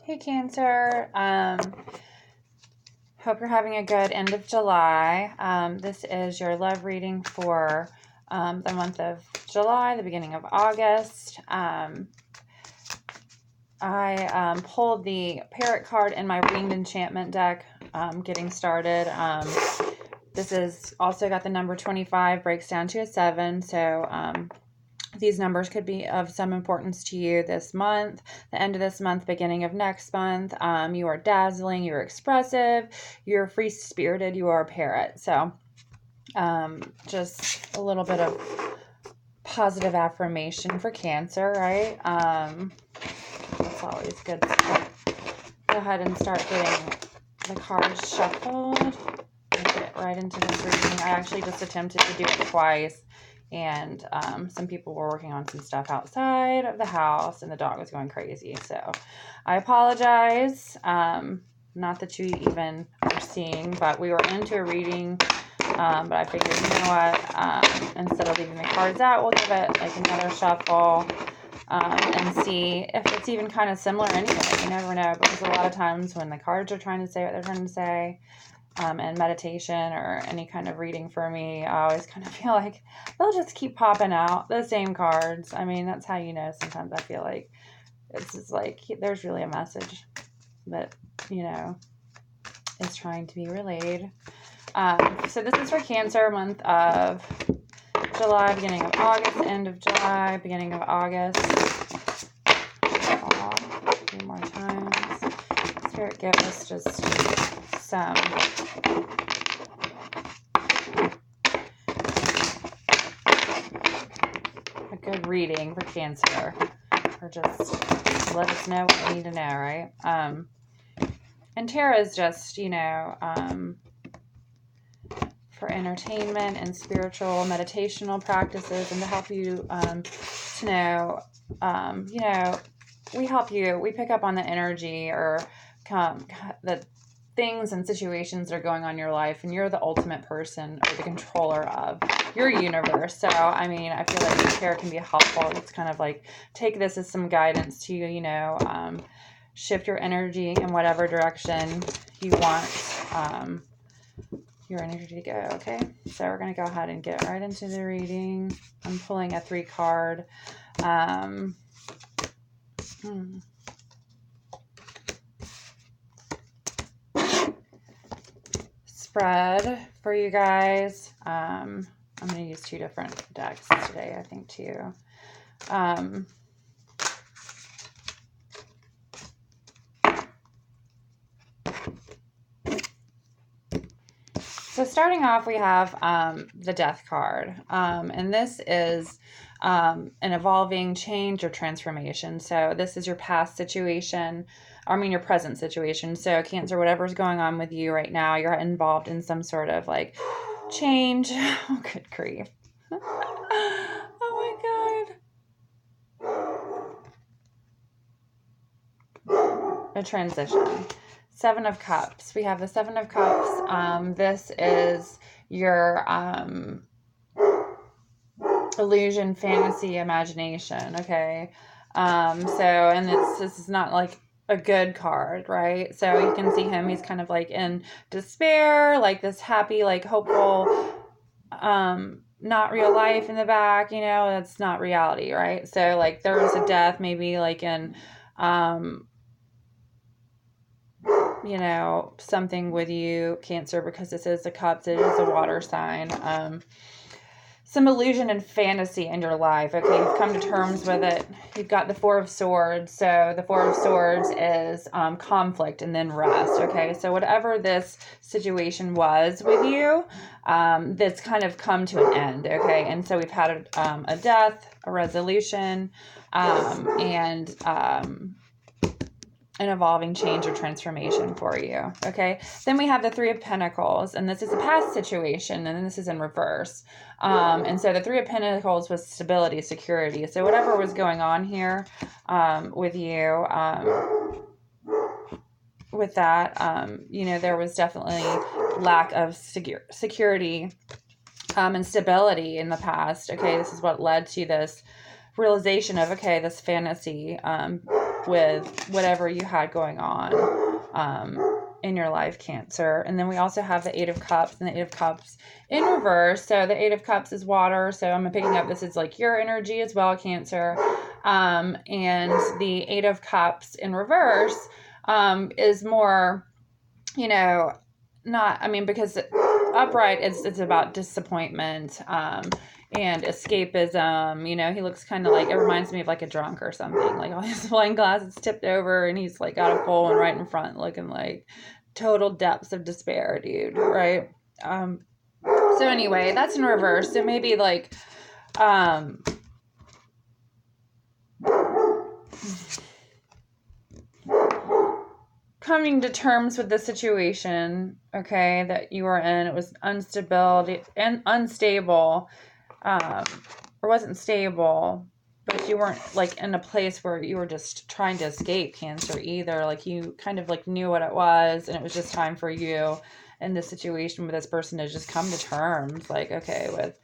Hey Cancer, hope you're having a good end of July. This is your love reading for the month of July, the beginning of August. I pulled the Parrot card in my Winged Enchantment deck, getting started. This is also got the number 25, breaks down to a 7, so these numbers could be of some importance to you this month, the end of this month, beginning of next month. You are dazzling, you're expressive, you're free-spirited, you are a parrot. So just a little bit of positive affirmation for Cancer, right? That's always good to go ahead and start getting the cards shuffled and get right into this reading. I actually just attempted to do it twice. And some people were working on some stuff outside of the house, and the dog was going crazy. So I apologize. Not that you even are seeing, but we were into a reading. But I figured, you know what? Instead of leaving the cards out, we'll give it like another shuffle and see if it's even kind of similar anyway. You never know, because a lot of times when the cards are trying to say what they're trying to say, and meditation or any kind of reading for me, I always kind of feel like they'll just keep popping out the same cards. I mean, that's how you know. Sometimes I feel like it's just like there's really a message that, you know, is trying to be relayed. So this is for Cancer, month of July, beginning of August, end of July, beginning of August. A few more times. Spirit, give us just some a good reading for Cancer, or just let us know what we need to know, right? And Tarot is just, you know, for entertainment and spiritual meditational practices, and to help you to know, you know, we help you, we pick up on the energy or the things and situations that are going on in your life, and you're the ultimate person or the controller of your universe. So, I mean, I feel like tarot can be helpful. It's kind of like, take this as some guidance to you, you know, shift your energy in whatever direction you want your energy to go, okay? So we're going to go ahead and get right into the reading. I'm pulling a 3 card. Spread for you guys. I'm going to use 2 different decks today, I think, too. So starting off, we have the Death card. And this is an evolving change or transformation. So this is your past situation, I mean your present situation. So Cancer, whatever's going on with you right now, you're involved in some sort of like change. Oh, good grief. Oh my God. A transition. 7 of Cups. We have the 7 of Cups. This is your illusion, fantasy, imagination. Okay. And this is not like a good card, right? So you can see him, he's kind of like in despair, like this happy, like hopeful, not real life in the back, you know, that's not reality, right? So like there was a death maybe like in, you know, something with you, Cancer, because this is the Cups, it is a water sign. Some illusion and fantasy in your life. Okay, you've come to terms with it. You've got the 4 of Swords. So the 4 of Swords is conflict and then rest. Okay, so whatever this situation was with you, that's kind of come to an end. Okay, and so we've had a death, a resolution, and an evolving change or transformation for you. Okay, then we have the 3 of Pentacles, and this is a past situation, and then this is in reverse. And so the 3 of Pentacles was stability, security. So whatever was going on here with you, with that, you know, there was definitely lack of security and stability in the past. Okay, this is what led to this realization of, okay, this fantasy with whatever you had going on in your life, Cancer. And then we also have the Eight of Cups and the Eight of Cups in reverse. So the Eight of Cups is water. So I'm picking up this is like your energy as well, Cancer. And the Eight of Cups in reverse is more, you know, not, I mean, because upright it's about disappointment and escapism. You know, he looks kind of like, it reminds me of like a drunk or something, like all his wine glasses tipped over and he's like got a full one right in front looking like total depths of despair, dude, right? So anyway, that's in reverse. So maybe like coming to terms with the situation, okay, that you were in. It was instability and unstable, or wasn't stable, but you weren't like in a place where you were just trying to escape, Cancer, either. Like you kind of like knew what it was, and it was just time for you in this situation with this person to just come to terms, like, okay, with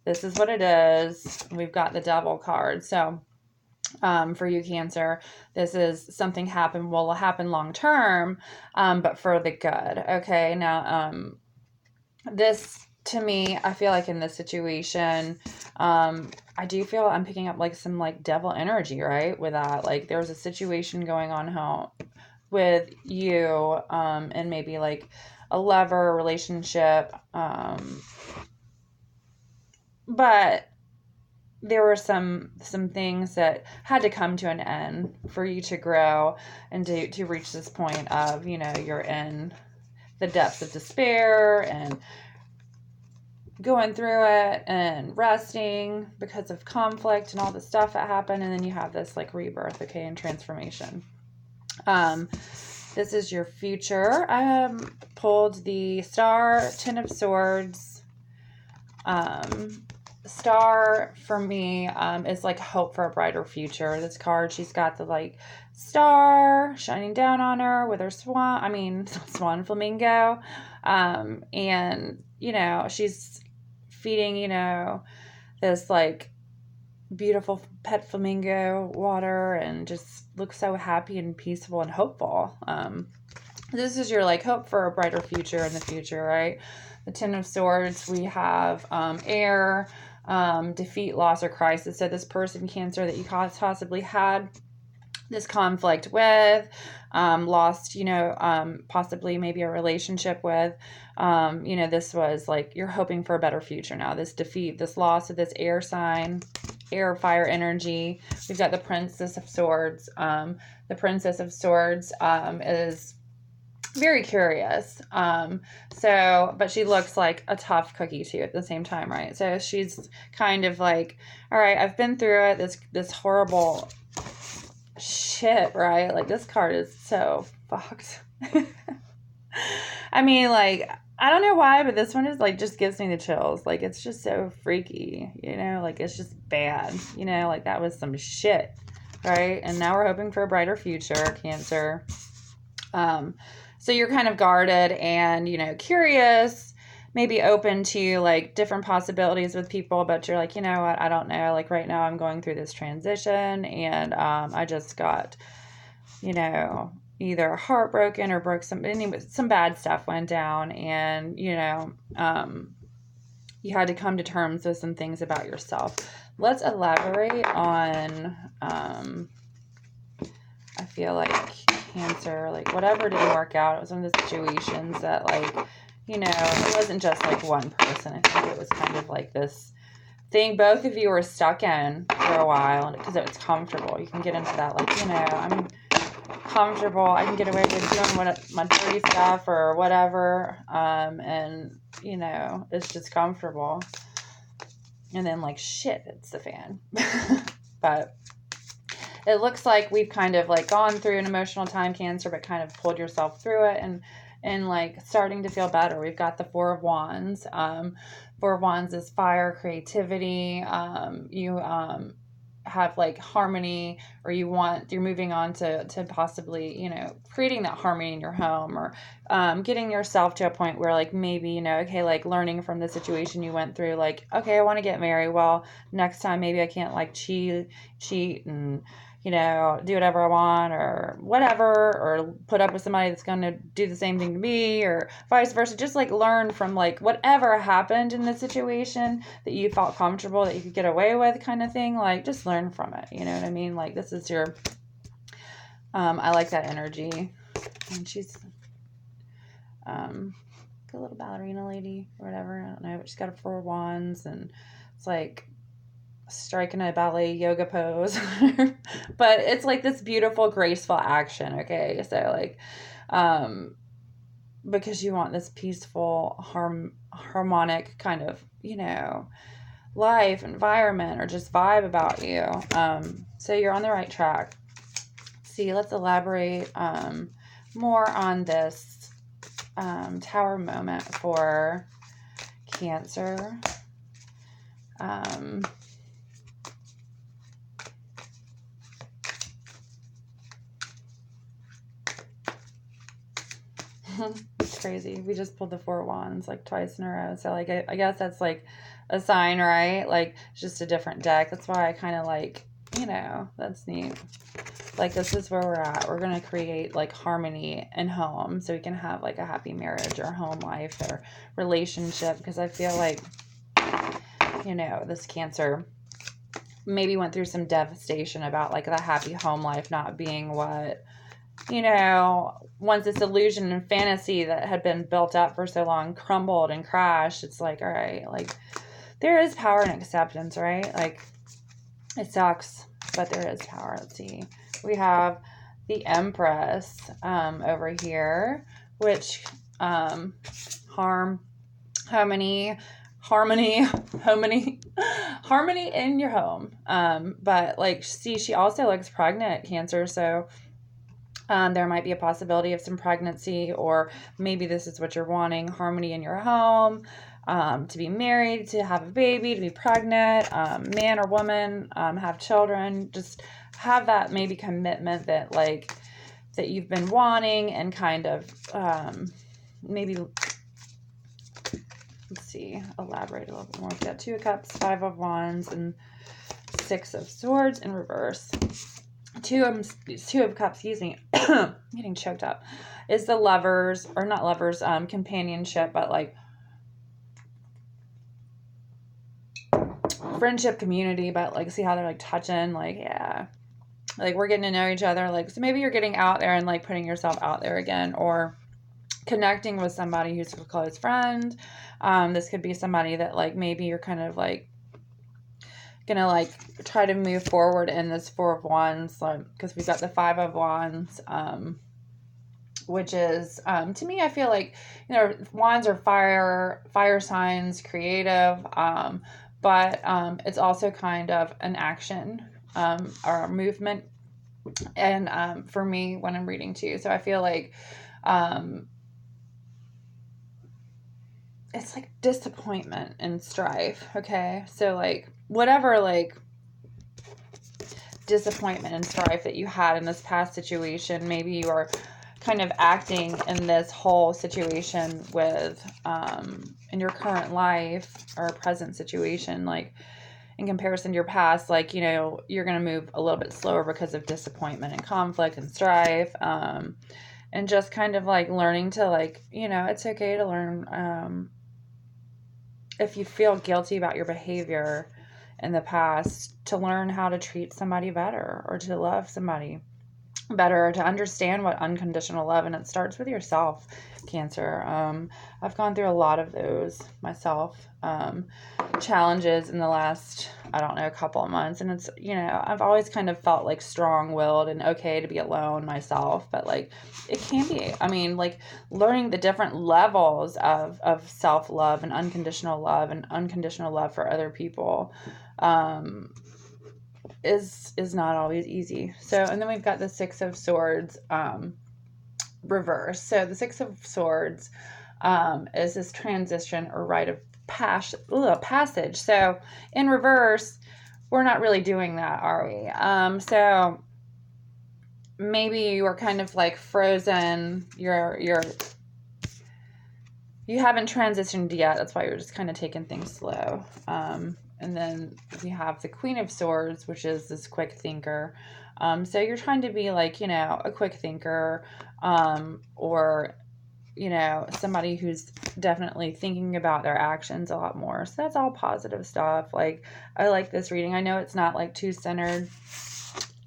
this is what it is. We've got the Devil card. So for you, Cancer, this is something will happen long term, but for the good. Okay, now this, to me, I feel like in this situation, I do feel I'm picking up like some like devil energy, right? With that, like there was a situation going on with you, and maybe like a lover relationship, but there were some things that had to come to an end for you to grow and to reach this point of, you know, you're in the depths of despair and going through it and resting because of conflict and all the stuff that happened. And then you have this like rebirth, okay, and transformation. This is your future. I pulled the Star, Ten of Swords. Star for me is like hope for a brighter future. This card, she's got the like star shining down on her with her flamingo, and you know, she's feeding, you know, this like beautiful pet flamingo water and just looks so happy and peaceful and hopeful. This is your like hope for a brighter future in the future, right? The Ten of Swords, we have air, defeat, loss, or crisis. So this person, Cancer, that you possibly had this conflict with, lost, you know, possibly maybe a relationship with, you know, this was like you're hoping for a better future now. This defeat, this loss of this air sign, air, fire energy. We've got the Princess of Swords. The Princess of Swords is very curious. But she looks like a tough cookie too at the same time, right? So she's kind of like, all right, I've been through it, this horrible shit, right? Like this card is so fucked. I mean, like, I don't know why, but this one is like just gives me the chills. Like it's just so freaky, you know, like it's just bad, you know, like that was some shit, right? And now we're hoping for a brighter future, Cancer. So you're kind of guarded and, you know, curious, maybe open to like different possibilities with people, but you're like, you know what, I don't know. Like right now I'm going through this transition and I just got, you know, either heartbroken or some bad stuff went down and, you know, you had to come to terms with some things about yourself. Let's elaborate on, I feel like Cancer, like whatever didn't work out, it was one of the situations that like, you know, it wasn't just like one person. I think it was kind of like this thing both of you were stuck in for a while because it was comfortable. You can get into that, like, you know, I'm comfortable, I can get away with doing my dirty stuff or whatever, and you know, it's just comfortable. And then like shit hits the fan. But it looks like we've kind of like gone through an emotional time, Cancer, but kind of pulled yourself through it and like starting to feel better. We've got the Four of Wands. Four of Wands is fire, creativity. You have like harmony, or you're moving on to possibly, you know, creating that harmony in your home, or getting yourself to a point where like maybe, you know, okay, like learning from the situation you went through, like, okay, I want to get married. Well, next time maybe I can't like cheat and, you know, do whatever I want or whatever, or put up with somebody that's going to do the same thing to me, or vice versa. Just like learn from like whatever happened in the situation that you felt comfortable that you could get away with, kind of thing. Like just learn from it. You know what I mean? Like this is your, I like that energy. And she's, a little ballerina lady or whatever. I don't know, but she's got a 4 of Wands, and it's like striking a ballet yoga pose. But it's like this beautiful, graceful action. Okay. So like, because you want this peaceful, harmonic kind of, you know, life, environment, or just vibe about you. So you're on the right track. See, let's elaborate more on this Tower moment for Cancer. It's crazy. We just pulled the 4 of Wands like twice in a row. So like I guess that's like a sign, right? Like it's just a different deck. That's why I kind of like, you know, that's neat. Like this is where we're at. We're going to create like harmony in home so we can have like a happy marriage or home life or relationship, because I feel like, you know, this Cancer maybe went through some devastation about like the happy home life not being what, you know, once this illusion and fantasy that had been built up for so long crumbled and crashed. It's like, all right, like there is power in acceptance, right? Like it sucks, but there is power. Let's see. We have the Empress over here, which harmony in your home. But like, see, she also looks pregnant, Cancer. So there might be a possibility of some pregnancy, or maybe this is what you're wanting: harmony in your home, to be married, to have a baby, to be pregnant, man or woman, have children, just have that maybe commitment that like that you've been wanting, and kind of maybe, let's see, elaborate a little bit more. We've got 2 of Cups, 5 of Wands, and 6 of Swords in reverse. 2 of Cups, excuse me, getting choked up, is the Lovers, or not Lovers, companionship, but like friendship, community. But like, see how they're like touching, like, yeah, like we're getting to know each other. Like, so maybe you're getting out there and like putting yourself out there again, or connecting with somebody who's a close friend. This could be somebody that like maybe you're kind of like gonna like try to move forward in this 4 of Wands, because we've got the 5 of Wands, which is to me, I feel like, you know, Wands are fire signs, creative, but it's also kind of an action or a movement, and for me when I'm reading too. So I feel like it's like disappointment and strife. Okay, so like whatever like disappointment and strife that you had in this past situation, maybe you are kind of acting in this whole situation with in your current life or present situation, like in comparison to your past, like, you know, you're going to move a little bit slower because of disappointment and conflict and strife, and just kind of like learning to like, you know, it's okay to learn if you feel guilty about your behavior in the past, to learn how to treat somebody better, or to love somebody better, or to understand what unconditional love, and it starts with yourself, Cancer. I've gone through a lot of those myself, challenges in the last, I don't know, a couple of months, and it's, you know, I've always kind of felt like strong-willed and okay to be alone myself, but like it can be, I mean, like learning the different levels of self-love and unconditional love for other people is not always easy. So, and then we've got the 6 of Swords reverse. So the 6 of Swords is this transition or rite of passage. So in reverse, we're not really doing that, are we? So maybe you are kind of like frozen. You haven't transitioned yet. That's why you're just kind of taking things slow. And then we have the Queen of Swords, which is this quick thinker. So you're trying to be like, a quick thinker, or, somebody who's definitely thinking about their actions a lot more. So that's all positive stuff. Like, I like this reading. I know it's not like too centered,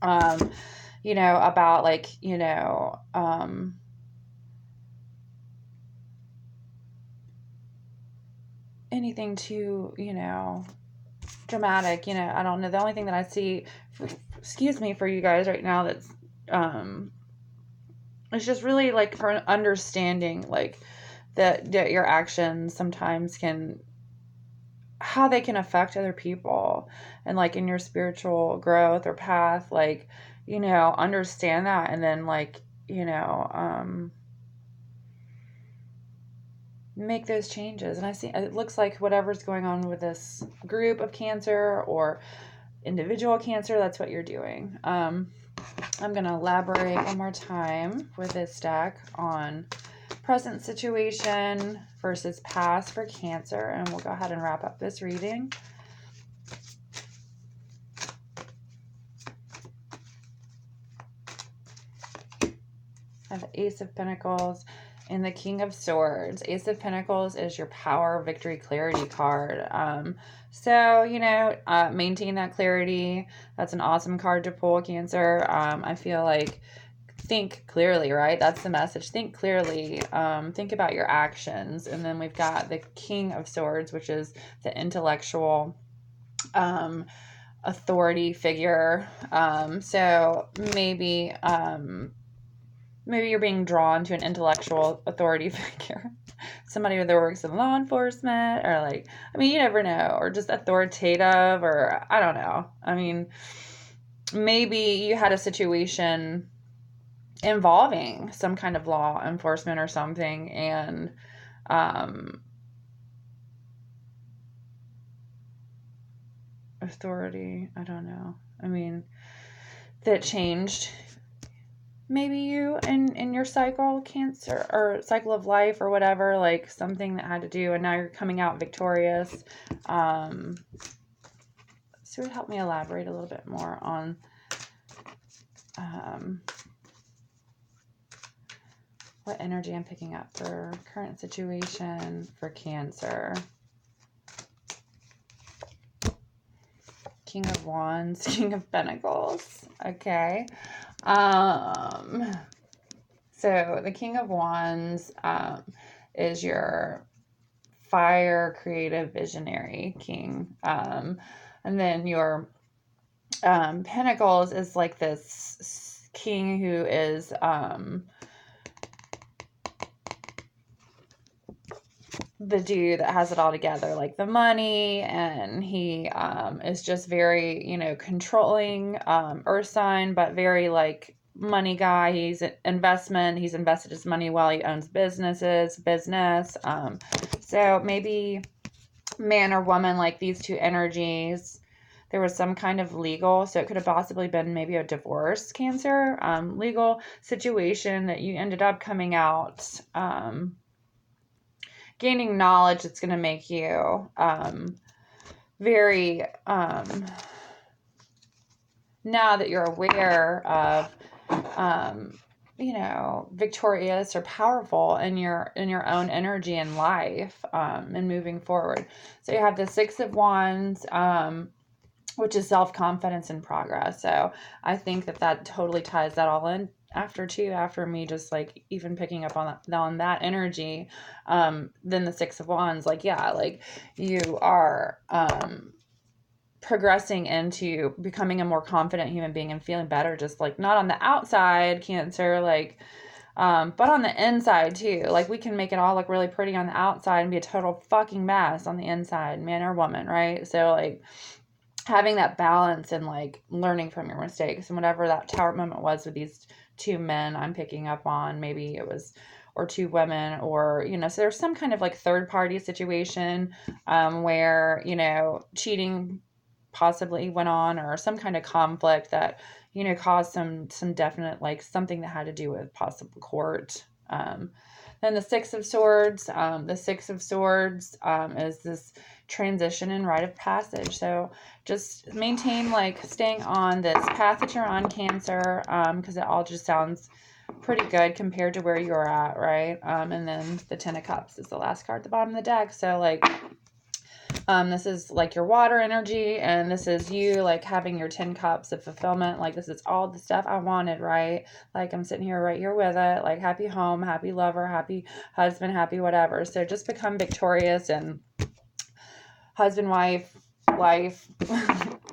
about like, anything too, dramatic, I don't know. The only thing that I see, excuse me, for you guys right now that's, it's just really like for understanding, like that your actions sometimes how they can affect other people, and like in your spiritual growth or path, like, understand that, and then like, make those changes. And I see it looks like whatever's going on with this group of Cancer or individual Cancer, that's what you're doing. I'm going to elaborate one more time with this deck on present situation versus past for Cancer, and we'll go ahead and wrap up this reading. I have the Ace of Pentacles and the King of Swords. Ace of Pentacles is your power, victory, clarity card. So, maintain that clarity. That's an awesome card to pull, Cancer. I feel like think clearly, right? That's the message. Think clearly. Think about your actions. And then we've got the King of Swords, which is the intellectual authority figure. So maybe you're being drawn to an intellectual authority figure. Somebody that works in law enforcement, or like, you never know, or just authoritative, or I don't know. Maybe you had a situation involving some kind of law enforcement or something, and authority, I don't know. That changed maybe you in your cycle, Cancer, or cycle of life, or whatever, like something that had to do, and now you're coming out victorious. So it would help me elaborate a little bit more on what energy I'm picking up for current situation for Cancer. King of Wands, King of Pentacles. Okay. So the King of Wands is your fire, creative, visionary king. And then your Pentacles is like this king who is the dude that has it all together, like the money, and he is just very, controlling, earth sign, but very like money guy. He's invested his money while he owns business. So maybe man or woman, like these two energies, there was some kind of legal, so it could have possibly been maybe a divorce, Cancer, legal situation that you ended up coming out, gaining knowledge that's going to make you very, now that you're aware of, victorious or powerful in your own energy and life, and moving forward. So you have the Six of Wands, which is self-confidence and progress. So I think that totally ties that all in after me just like even picking up on that energy. Then the Six of Wands, like, yeah, like you are progressing into becoming a more confident human being and feeling better, just like not on the outside, Cancer, like but on the inside too. Like we can make it all look really pretty on the outside and be a total fucking mess on the inside, man or woman, right? So like having that balance and like learning from your mistakes, and whatever that Tower moment was with these two men I'm picking up on, maybe it was, or two women, or so there's some kind of like third party situation where cheating possibly went on, or some kind of conflict that caused some definite, like something that had to do with possible court Then the Six of Swords. The Six of Swords is this transition and rite of passage. So just maintain, like, staying on this path that you're on, Cancer, because it all just sounds pretty good compared to where you're at, right? And then the Ten of Cups is the last card at the bottom of the deck. So, like, this is like your water energy, and this is you, like, having your 10 cups of fulfillment. Like, this is all the stuff I wanted, right? Like, I'm sitting here right here with it, like, happy home, happy lover, happy husband, happy whatever. So just become victorious and husband, wife,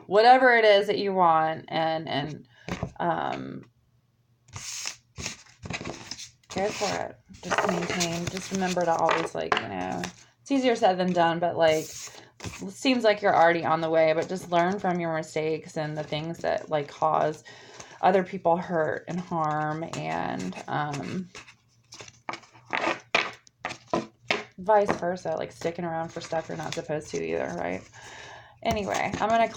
whatever it is that you want, and go for it. Just maintain, just remember to always, like, it's easier said than done, but, like, it seems like you're already on the way, but just learn from your mistakes and the things that, like, cause other people hurt and harm, and vice versa, like sticking around for stuff you're not supposed to either, right? Anyway, I'm gonna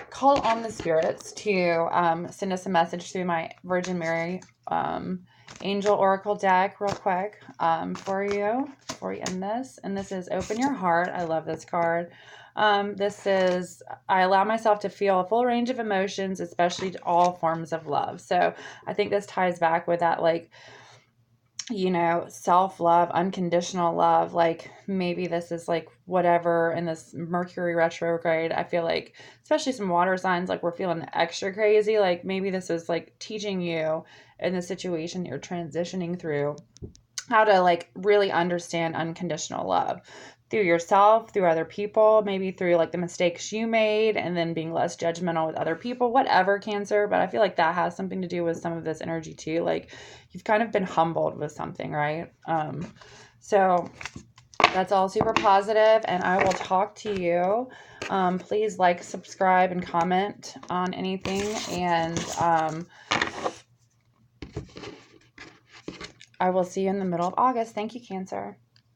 call on the spirits to send us a message through my Virgin Mary Angel Oracle deck real quick for you before we end this. And this is Open Your Heart. I love this card. This is, I allow myself to feel a full range of emotions, especially to all forms of love. So I think this ties back with that, like, self-love, unconditional love. Like, maybe this is, like, whatever in this Mercury retrograde. I feel like, especially some water signs, like, we're feeling extra crazy. Like, maybe this is, like, teaching you in the situation you're transitioning through how to, like, really understand unconditional love through yourself, through other people, maybe through, like, the mistakes you made, and then being less judgmental with other people, whatever, Cancer. But I feel like that has something to do with some of this energy too. Like, you've kind of been humbled with something, right? So that's all super positive, and I will talk to you. Please like, subscribe, and comment on anything, and I will see you in the middle of August. Thank you, Cancer.